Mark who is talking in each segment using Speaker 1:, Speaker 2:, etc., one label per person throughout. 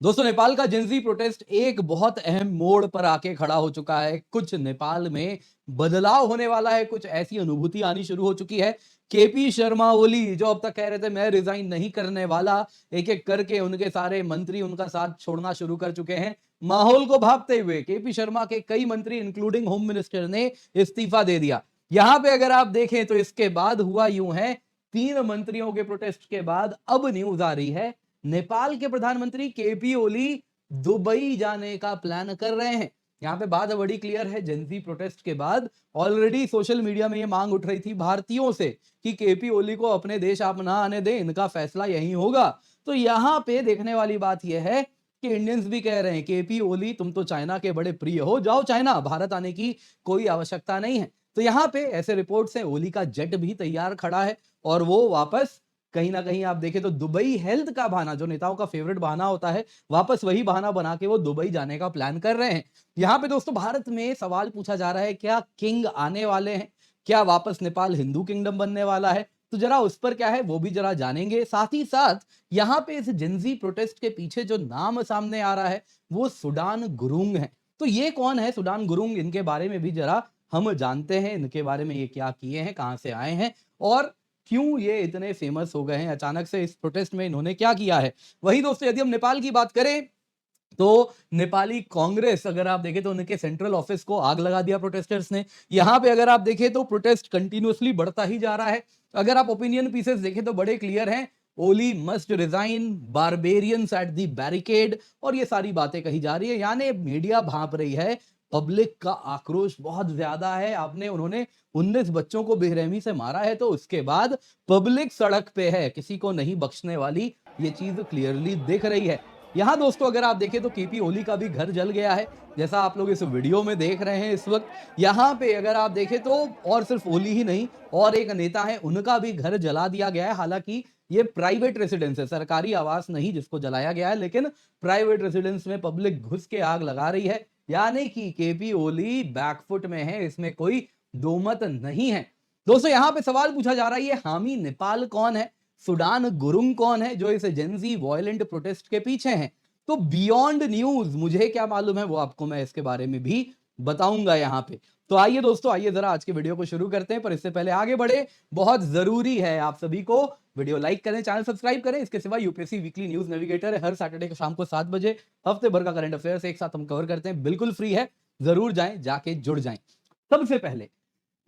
Speaker 1: दोस्तों, नेपाल का जेन ज़ी प्रोटेस्ट एक बहुत अहम मोड़ पर आके खड़ा हो चुका है। कुछ नेपाल में बदलाव होने वाला है, कुछ ऐसी अनुभूति आनी शुरू हो चुकी है। केपी शर्मा ओली जो अब तक कह रहे थे मैं रिजाइन नहीं करने वाला, एक-एक करके उनके सारे मंत्री उनका साथ छोड़ना शुरू कर चुके हैं। माहौल को भांपते हुए केपी शर्मा के कई मंत्री इंक्लूडिंग होम मिनिस्टर ने इस्तीफा दे दिया। यहां पे अगर आप देखें तो इसके बाद हुआ यूं है, 3 मंत्रियों के प्रोटेस्ट के बाद अब न्यूज़ आ रही है नेपाल के प्रधानमंत्री केपी ओली दुबई जाने का प्लान कर रहे हैं। यहां पे बात बड़ी क्लियर है, जेनजी प्रोटेस्ट के बाद ऑलरेडी सोशल मीडिया में ये मांग उठ रही थी भारतीयों से कि केपी ओली को अपने देश आप ना आने दें, इनका फैसला यहीं होगा। तो यहां पे देखने वाली बात यह है कि इंडियंस भी कह रहे हैं केपी ओली तुम तो चाइना के बड़े प्रिय हो, जाओ चाइना, भारत आने की कोई आवश्यकता नहीं है। तो यहां पे ऐसे रिपोर्ट्स हैं, ओली का जेट भी तैयार खड़ा है और वो वापस कहीं ना कहीं आप देखें तो दुबई हेल्थ का बहाना, जो नेताओं का फेवरेट बहाना होता है, वापस वही बहाना बना के वो दुबई जाने का प्लान कर रहे हैं। यहां पे दोस्तों भारत में सवाल पूछा जा रहा है, क्या किंग आने वाले हैं? क्या वापस नेपाल हिंदू किंगडम बनने वाला है? तो जरा उस पर क्या है वो भी जरा जानेंगे। साथ ही साथ यहाँ पे इस जेनजी प्रोटेस्ट के पीछे जो नाम सामने आ रहा है वो सुडान गुरुंग है। तो ये कौन है सुडान गुरुंग, इनके बारे में भी जरा हम जानते हैं, इनके बारे में ये क्या किए हैं, कहां से आए हैं और क्यों ये इतने फेमस हो गए हैं अचानक से, इस प्रोटेस्ट में इन्होंने क्या किया है। वही दोस्तों यदि हम नेपाल की बात करें तो नेपाली कांग्रेस अगर आप देखें तो उनके सेंट्रल ऑफिस को आग लगा दिया प्रोटेस्टर्स ने। यहां पे अगर आप देखें तो प्रोटेस्ट कंटिन्यूअसली बढ़ता ही जा रहा है। अगर आप ओपिनियन पीसेस देखें तो बड़े क्लियर हैं, Oli must resign, barbarians at the barricade और ये सारी बातें कही जा रही है। यानी मीडिया भांप रही है, पब्लिक का आक्रोश बहुत ज्यादा है। उन्होंने 19 बच्चों को बेरहमी से मारा है, तो उसके बाद पब्लिक सड़क पे है, किसी को नहीं बख्शने वाली, ये चीज क्लियरली दिख रही है। यहाँ दोस्तों अगर आप देखें तो केपी ओली का भी घर जल गया है, जैसा आप लोग इस वीडियो में देख रहे हैं इस वक्त। यहाँ पे अगर आप देखें तो और सिर्फ ओली ही नहीं, और एक नेता है उनका भी घर जला दिया गया है। हालांकि ये प्राइवेट रेसिडेंस है, सरकारी आवास नहीं जिसको जलाया गया है, लेकिन प्राइवेट रेसिडेंस में पब्लिक घुस के आग लगा रही है। यानी कि केपी ओली बैकफुट में है, इसमें कोई दो मत नहीं है। दोस्तों यहाँ पे सवाल पूछा जा रहा है, ये हामी नेपाल कौन है, सुडान गुरुंग कौन है जो इस जेनजी वॉयलेंट प्रोटेस्ट के पीछे हैं? तो बियॉन्ड न्यूज मुझे क्या मालूम है वो आपको मैं इसके बारे में भी बताऊंगा यहाँ पे। तो आइए दोस्तों, आइए जरा आज के वीडियो को शुरू करते हैं, पर इससे पहले आगे बढ़े बहुत जरूरी है आप सभी को वीडियो लाइक करें, चैनल सब्सक्राइब करें। इसके सिवा यूपीएससी वीकली न्यूज नेविगेटर है, हर सैटरडे को शाम को 7 बजे हफ्ते भर का करंट अफेयर्स एक साथ हम कवर करते हैं, बिल्कुल फ्री है, जरूर जाएं, जाके जुड़ जाएं। सबसे पहले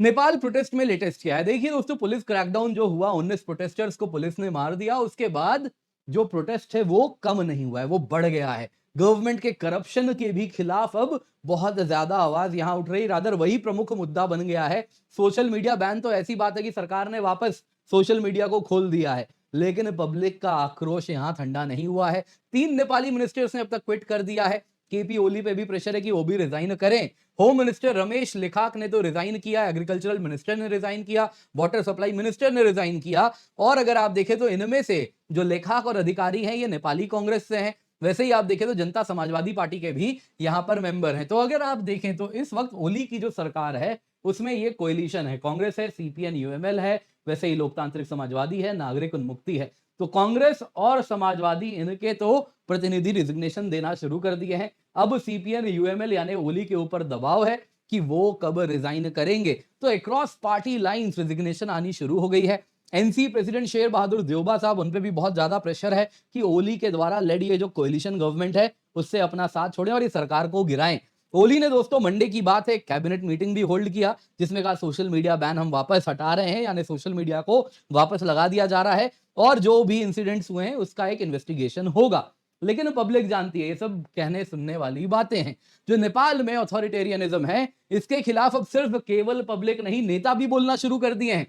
Speaker 1: नेपाल प्रोटेस्ट में लेटेस्ट क्या है देखिए दोस्तों, पुलिस क्रैकडाउन जो हुआ, 19 प्रोटेस्टर्स को पुलिस ने मार दिया, उसके बाद जो प्रोटेस्ट है वो कम नहीं हुआ है, वो बढ़ गया है। गवर्नमेंट के करप्शन के भी खिलाफ अब बहुत ज्यादा आवाज यहां उठ रही, रादर वही प्रमुख मुद्दा बन गया है। सोशल मीडिया बैन तो ऐसी बात है कि सरकार ने वापस सोशल मीडिया को खोल दिया है, लेकिन पब्लिक का आक्रोश यहां ठंडा नहीं हुआ है। 3 नेपाली मिनिस्टर्स ने अब तक क्विट कर दिया है। केपी ओली पे भी प्रेशर है कि वो भी रिजाइन करें। होम मिनिस्टर रमेश लिखाक ने तो रिजाइन किया, एग्रीकल्चरल मिनिस्टर ने रिजाइन किया, वाटर सप्लाई मिनिस्टर ने रिजाइन किया। और अगर आप देखें तो इनमें से जो लेखाक और अधिकारी हैं ये नेपाली कांग्रेस से हैं। वैसे ही आप देखें तो जनता समाजवादी पार्टी के भी यहां पर मेंबर हैं। तो अगर आप देखें तो इस वक्त ओली की जो सरकार है उसमें ये कोएलिशन है, कांग्रेस है, सीपीएन यूएमएल है, वैसे ही लोकतांत्रिक समाजवादी है, नागरिक उन्मुक्ति है। तो कांग्रेस और समाजवादी इनके तो प्रतिनिधि रिजिग्नेशन देना शुरू कर दिए हैं। अब सीपीएन यूएमएल यानी ओली के ऊपर दबाव है कि वो कब रिजाइन करेंगे। तो अक्रॉस पार्टी लाइंस रिजिग्नेशन आनी शुरू हो गई है। एनसी प्रेसिडेंट शेर बहादुर देवबा साहब, उन पे भी बहुत ज्यादा प्रेशर है कि ओली के द्वारा लेड ये जो कोएलिशन गवर्नमेंट है उससे अपना साथ छोड़ें और ये सरकार को गिराएं। ओली ने दोस्तों मंडे की बात है कैबिनेट मीटिंग भी होल्ड किया, जिसमें कहा सोशल मीडिया बैन हम वापस हटा रहे हैं, यानी सोशल मीडिया को वापस लगा दिया जा रहा है और जो भी इंसिडेंट्स हुए हैं उसका एक इन्वेस्टिगेशन होगा। लेकिन पब्लिक जानती है ये सब कहने सुनने वाली बातें हैं। जो नेपाल में ऑथोरिटेरियनिज्म है इसके खिलाफ अब सिर्फ केवल पब्लिक नहीं, नेता भी बोलना शुरू कर दिए हैं।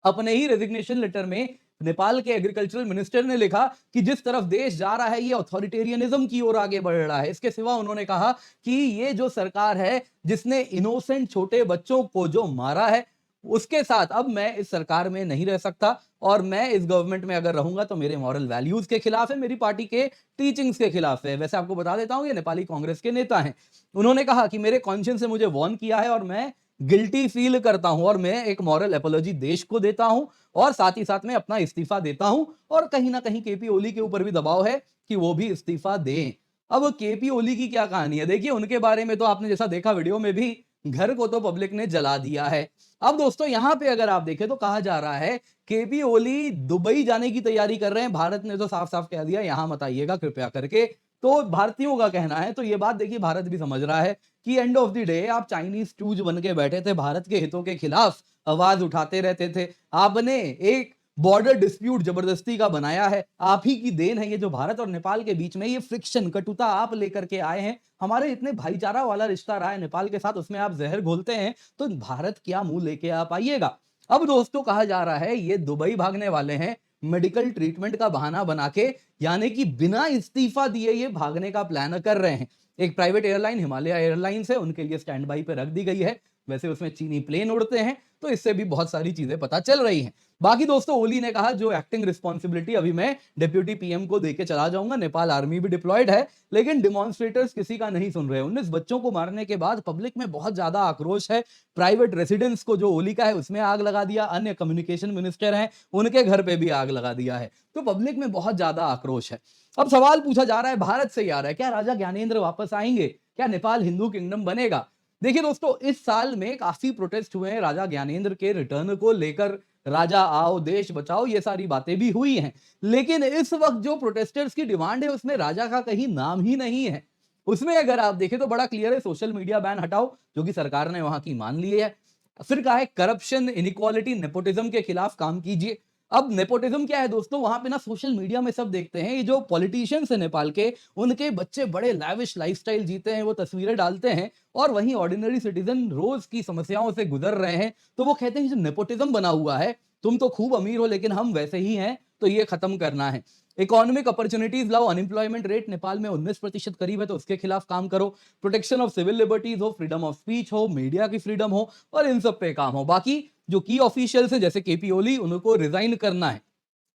Speaker 1: अपने ही रेजिग्नेशन लेटर में नेपाल के एग्रीकल्चरल मिनिस्टर ने लिखा कि जिस तरफ देश जा रहा है ये ऑथोरिटेरियनिज्म की ओर आगे बढ़ रहा है। इसके सिवा उन्होंने कहा कि ये जो सरकार है जिसने इनोसेंट छोटे बच्चों को जो मारा है उसके साथ अब मैं इस सरकार में नहीं रह सकता, और मैं इस गवर्नमेंट में अगर रहूंगा तो मेरे मॉरल वैल्यूज के खिलाफ है, मेरी पार्टी के टीचिंग्स के खिलाफ है। वैसे आपको बता देता हूं ये नेपाली कांग्रेस के नेता हैं। उन्होंने कहा कि मेरे कॉन्शियंस ने मुझे वार्न किया है और मैं गिल्टी फील करता हूं और मैं एक मॉरल एपोलॉजी देश को देता हूं और साथ ही साथ में अपना इस्तीफा देता हूं, और कहीं ना कहीं केपी ओली के ऊपर भी दबाव है कि वो भी इस्तीफा दें। अब केपी ओली की क्या कहानी है, देखिए उनके बारे में तो आपने जैसा देखा वीडियो में भी, घर को तो पब्लिक ने जला दिया है। अब दोस्तों यहाँ पे अगर आप देखें तो कहा जा रहा है केपी ओली दुबई जाने की तैयारी कर रहे हैं। भारत ने तो साफ साफ कह दिया यहां मत आइएगा कृपया करके। तो भारतीयों का कहना है, तो ये बात देखिए भारत भी समझ रहा है कि एंड ऑफ द डे आप चाइनीज टूज बन के बैठे थे, भारत के हितों के खिलाफ आवाज उठाते रहते थे। आपने एक बॉर्डर डिस्प्यूट जबरदस्ती का बनाया है, आप ही की देन है ये जो भारत और नेपाल के बीच में ये फ्रिक्शन कटुता आप लेकर के आए हैं। हमारे इतने भाईचारा वाला रिश्ता रहा है नेपाल के साथ, उसमें आप जहर घोलते हैं, तो भारत क्या मुंह लेके आप आइएगा। अब दोस्तों कहा जा रहा है ये दुबई भागने वाले हैं मेडिकल ट्रीटमेंट का बहाना बना के, यानी कि बिना इस्तीफा दिए ये भागने का प्लान कर रहे हैं। एक प्राइवेट एयरलाइन हिमालय एयरलाइंस है, उनके लिए स्टैंड बाई पे रख दी गई है। वैसे उसमें चीनी प्लेन उड़ते हैं, तो इससे भी बहुत सारी चीजें पता चल रही हैं। बाकी दोस्तों ओली ने कहा जो एक्टिंग रिस्पॉन्सिबिलिटी अभी मैं डिप्यूटी पीएम को देके चला जाऊंगा, नेपाल आर्मी भी डिप्लॉयड है। लेकिन डिमॉन्स्ट्रेटर्स किसी का नहीं सुन रहे। 19 बच्चों को मारने के बाद पब्लिक में बहुत ज्यादा आक्रोश है। प्राइवेट रेसिडेंस को जो ओली का है उसमें आग लगा दिया, अन्य कम्युनिकेशन मिनिस्टर हैं उनके घर पे भी आग लगा दिया है। तो पब्लिक में बहुत ज्यादा आक्रोश है। अब सवाल पूछा जा रहा है, भारत से ही आ रहा है, क्या राजा ज्ञानेंद्र वापस आएंगे, क्या नेपाल हिंदू किंगडम बनेगा। देखिए दोस्तों इस साल में काफी प्रोटेस्ट हुए हैं राजा ज्ञानेंद्र के रिटर्न को लेकर। राजा आओ देश बचाओ ये सारी बातें भी हुई हैं, लेकिन इस वक्त जो प्रोटेस्टर्स की डिमांड है उसमें राजा का कहीं नाम ही नहीं है। उसमें अगर आप देखें तो बड़ा क्लियर है, सोशल मीडिया बैन हटाओ जो कि सरकार ने वहां की मान ली है। फिर कहा है करप्शन इनइक्वालिटी नेपोटिज्म के खिलाफ काम कीजिए। अब नेपोटिज्म क्या है दोस्तों, वहां पे ना सोशल मीडिया में सब देखते हैं, ये जो पॉलिटिशियंस है नेपाल के, उनके बच्चे बड़े लैविश लाइफस्टाइल जीते हैं, वो तस्वीरें डालते हैं, और वहीं ऑर्डिनरी सिटीजन रोज की समस्याओं से गुजर रहे हैं, तो वो कहते हैं जो नेपोटिज्म बना हुआ है, तुम तो खूब अमीर हो लेकिन हम वैसे ही हैं, तो ये खत्म करना है। इकोनॉमिक अपॉर्चुनिटीज लाओ, अनएम्प्लॉयमेंट रेट नेपाल में 19% करीब है, तो उसके खिलाफ काम करो। प्रोटेक्शन ऑफ सिविल लिबर्टीज हो, फ्रीडम ऑफ स्पीच हो, मीडिया की फ्रीडम हो, और इन सब पे काम हो। बाकी जो की ऑफिशियल्स है जैसे केपी ओली, उनको रिजाइन करना है।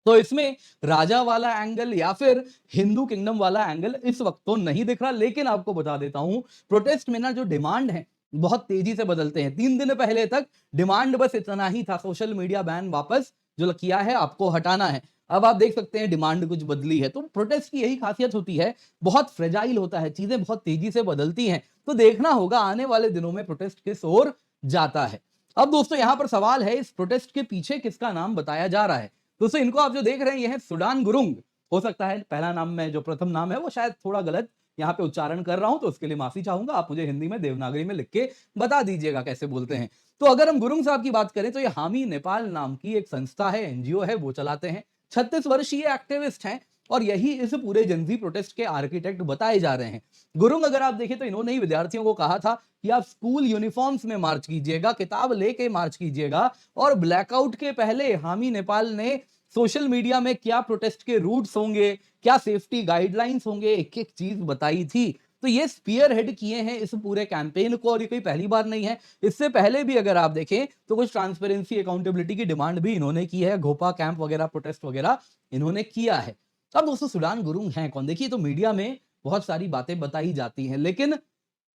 Speaker 1: तो इसमें राजा वाला एंगल या फिर हिंदू किंगडम वाला एंगल इस वक्त तो नहीं दिख रहा। लेकिन आपको बता देता हूं प्रोटेस्ट में ना जो डिमांड है बहुत तेजी से बदलते हैं। 3 दिन पहले तक डिमांड बस इतना ही था, सोशल मीडिया बैन वापस जो किया है आपको हटाना है। अब आप देख सकते हैं डिमांड कुछ बदली है। तो प्रोटेस्ट की यही खासियत होती है, बहुत फ्रेजाइल होता है, चीजें बहुत तेजी से बदलती हैं। तो देखना होगा आने वाले दिनों में प्रोटेस्ट किस ओर जाता है। अब दोस्तों यहां पर सवाल है इस प्रोटेस्ट के पीछे किसका नाम बताया जा रहा है। दोस्तों इनको आप जो देख रहे हैं ये है सुडान गुरुंग। हो सकता है पहला नाम में जो प्रथम नाम है वो शायद थोड़ा गलत यहाँ पे उच्चारण कर रहा हूं, तो उसके लिए माफी चाहूंगा। आप मुझे हिंदी में देवनागरी में लिख के बता दीजिएगा कैसे बोलते हैं। तो अगर हम गुरुंग साहब की बात करें तो ये हामी नेपाल नाम की एक संस्था है, एनजीओ है, वो चलाते हैं। 36 वर्षीय एक्टिविस्ट हैं और यही इस पूरे जनजी प्रोटेस्ट के आर्किटेक्ट बताए जा रहे हैं। गुरुंग अगर आप देखें तो इन्होंने ही विद्यार्थियों को कहा था कि आप स्कूल यूनिफॉर्म्स में मार्च कीजिएगा, किताब लेके मार्च कीजिएगा। और ब्लैकआउट के पहले हामी नेपाल ने सोशल मीडिया में क्या प्रोटेस्ट के रूट्स होंगे, क्या सेफ्टी गाइडलाइंस होंगे, एक एक चीज बताई थी। तो ये स्पीयर हेड किए हैं इस पूरे कैंपेन को, और ये कोई पहली बार नहीं है। इससे पहले भी अगर आप देखें तो कुछ ट्रांसपेरेंसी अकाउंटेबिलिटी की डिमांड भी इन्होंने की है, घोपा कैंप वगैरह प्रोटेस्ट वगैरह इन्होंने किया है। अब दोस्तों सुडान गुरुंग हैं कौन, देखिए तो मीडिया में बहुत सारी बातें बताई जाती हैं, लेकिन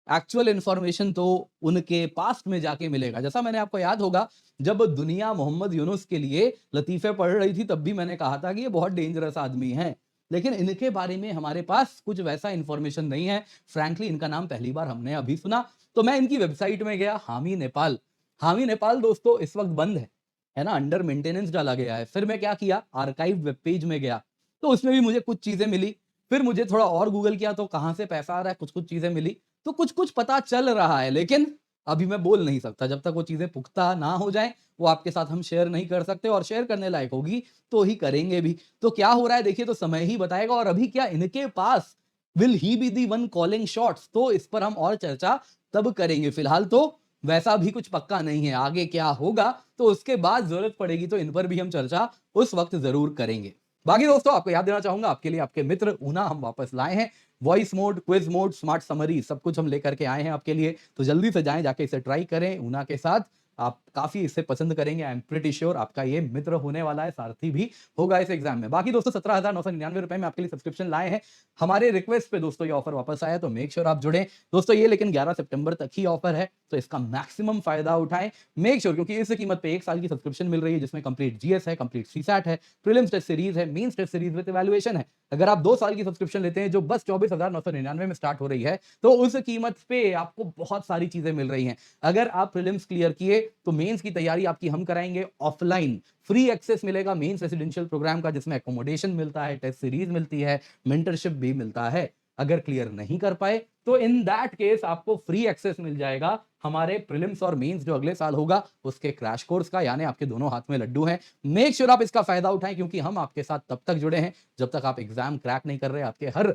Speaker 1: एक्चुअल इंफॉर्मेशन तो उनके पास्ट में जाके मिलेगा। जैसा मैंने आपको याद होगा जब दुनिया मोहम्मद यूनुस के लिए लतीफे पढ़ रही थी तब भी मैंने कहा था कि ये बहुत डेंजरस आदमी हैं, लेकिन इनके बारे में हमारे पास कुछ वैसा इंफॉर्मेशन नहीं है। फ्रैंकली इनका नाम पहली बार हमने अभी सुना। तो मैं इनकी वेबसाइट में गया, हामी नेपाल। हामी नेपाल दोस्तों इस वक्त बंद है ना, अंडर मेंटेनेंस डाला गया है। फिर मैं क्या किया, आर्काइव वेब पेज में गया, तो उसमें भी मुझे कुछ चीजें मिली। फिर मुझे थोड़ा और गूगल किया तो कहां से पैसा आ रहा है, कुछ कुछ चीजें मिली। तो कुछ कुछ पता चल रहा है, लेकिन अभी मैं बोल नहीं सकता। जब तक वो चीजें पुख्ता ना हो जाएं वो आपके साथ हम शेयर नहीं कर सकते, और शेयर करने लायक होगी तो ही करेंगे भी। तो क्या हो रहा है देखिए तो समय ही बताएगा। और अभी क्या इनके पास will he be the one calling shots, तो इस पर हम और चर्चा तब करेंगे। फिलहाल तो वैसा भी कुछ पक्का नहीं है, आगे क्या होगा तो उसके बाद जरूरत पड़ेगी तो इन पर भी हम चर्चा उस वक्त जरूर करेंगे। बाकी दोस्तों आपको याद देना चाहूंगा आपके लिए आपके मित्र ऊना हम वापस लाए हैं। Voice mode, quiz mode, smart summary सब कुछ हम लेकर के आए हैं आपके लिए। तो जल्दी से जाएं, जाके इसे ट्राई करें ऊना के साथ आप काफी इसे पसंद करेंगे। आई एम प्रीटी श्योर आपका ये मित्र होने वाला है, सारथी भी होगा इस एग्जाम में। बाकी दोस्तों 17,999 रुपए में आपके लिए सब्सक्रिप्शन लाए हैं। हमारे रिक्वेस्ट पे दोस्तों ये ऑफर वापस आया, तो मेक श्योर आप जुड़े दोस्तों। ये लेकिन 11 सितंबर तक ही ऑफर है, तो इसका मैक्सिमम फायदा उठाएं। मेक श्योर, क्योंकि इस कीमत पे 1 साल की सब्सक्रिप्शन मिल रही है, जिसमें कंप्लीट जीएस है, कंप्लीट सीसैट है, प्रीलिम्स टेस्ट सीरीज है, mains test series with evaluation है। अगर आप 2 साल की सब्सक्रिप्शन लेते हैं जो बस 24,999 में स्टार्ट हो रही है, तो उस कीमत पे आपको बहुत सारी चीजें मिल रही हैं। अगर आप प्रीलिम्स क्लियर किए तो मेंस की तैयारी आपकी हम कराएंगे ऑफलाइन। फ्री एक्सेस मिलेगा मेंस रेसिडेंशियल प्रोग्राम का, जिसमें एकोमोडेशन मिलता है, टेस्ट सीरीज मिलती है, मेंटरशिप भी मिलता है। अगर क्लियर नहीं कर पाए तो इन दैट केस आपको फ्री एक्सेस मिल जाएगा हमारे प्रीलिम्स और मेंस जो अगले साल होगा उसके क्रैश कोर्स का, यानी आपके दोनों हाथ में लड्डू हैं। मेक श्योर आप इसका फायदा उठाएं, क्योंकि हम आपके साथ तब तक जुड़े हैं जब तक आप एग्जाम क्रैक नहीं कर रहे। आपके हर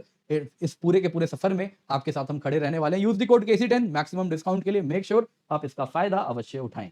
Speaker 1: इस पूरे के पूरे सफर में आपके साथ हम खड़े रहने वाले हैं। Use the code KC10 maximum discount के लिए। मेक श्योर आप इसका फायदा अवश्य उठाएं।